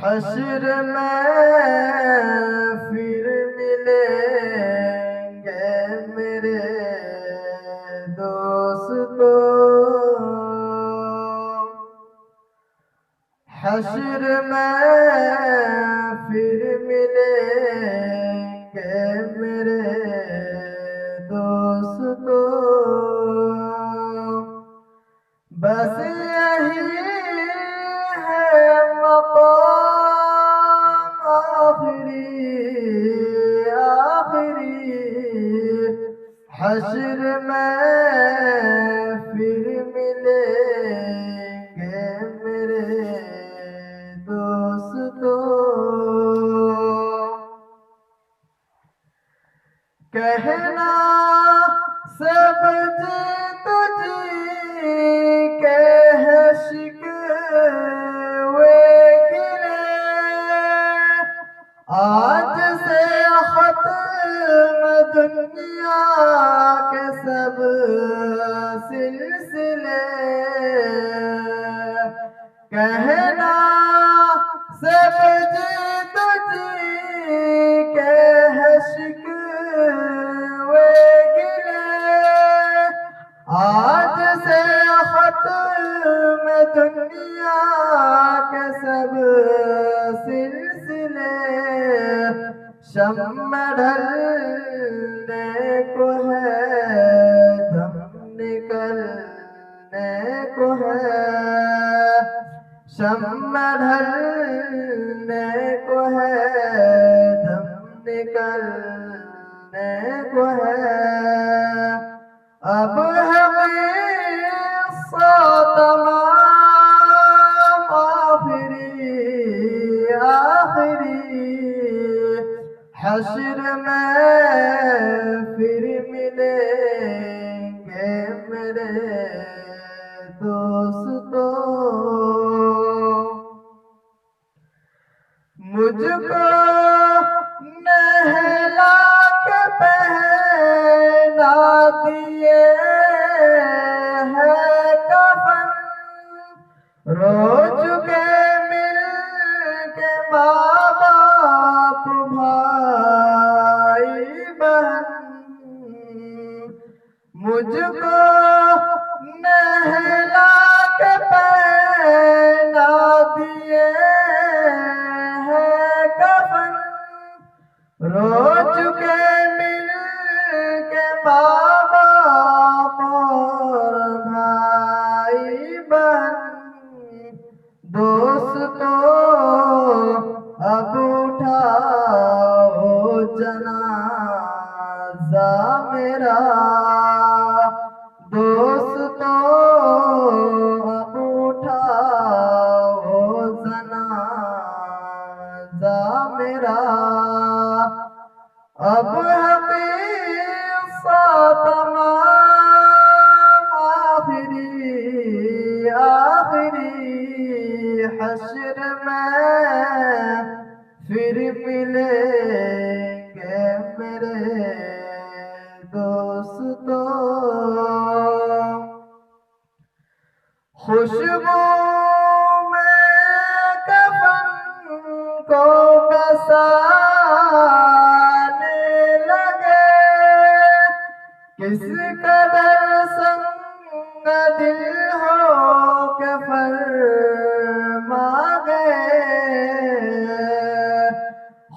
حشر میں پھر ملیں گے میرے دوستو، حشر میں پھر ملیں گے میرے دوستو، بس یہی ہے مقام آخری، حشر میں پھر ملیں گے میرے دوستو، کہنا سب جیت جی کے ہے شکوے گرے، آج سے ختم دنیا کے سب سلسلے، کہنا سب جیت جی کے ہے شکوے گرے، آج سے ختم دنیا کے سب سلسلے، شمع ڈھلنے کو ہے دم نکلنے کو ہے، شمع ڈھلنے کو ہے دم نکلنے کو ہے، اب ہے قصہ تمام آخری، حشر میں پھر ملیں گے میرے دوستو، مجھ کو نہلا کے پہنا دیے ہے کفن، رو چکے مل کے ماں باپ بھائی بہن، مجھ کو نہلا کے پہنا دیے ہے کفن، رو چکے مل کے ماں باپ اور بھائی بہن، دوستو اب اٹھاؤ جنازہ میرا، دوستو اب اٹھاؤ جنازہ میرا، اب ہے قصہ تمام آخری، حشر میں پھر ملیں گے میرے دوستو، خوشبو میں کفن کو کسانے لگے، کس قدر سنگ دل ہو کے فرما گئے،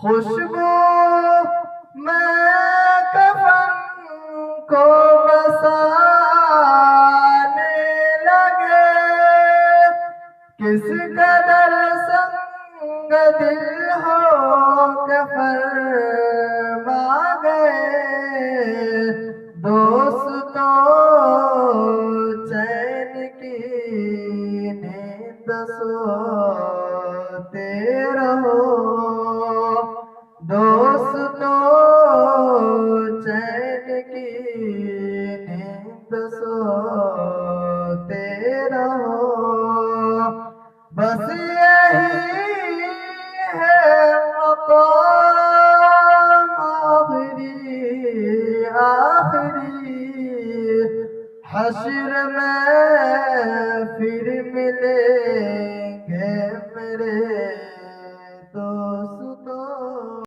خوشبو میں کفن کو بسانے لگے، کس قدر سنگ دل ہو کے فرما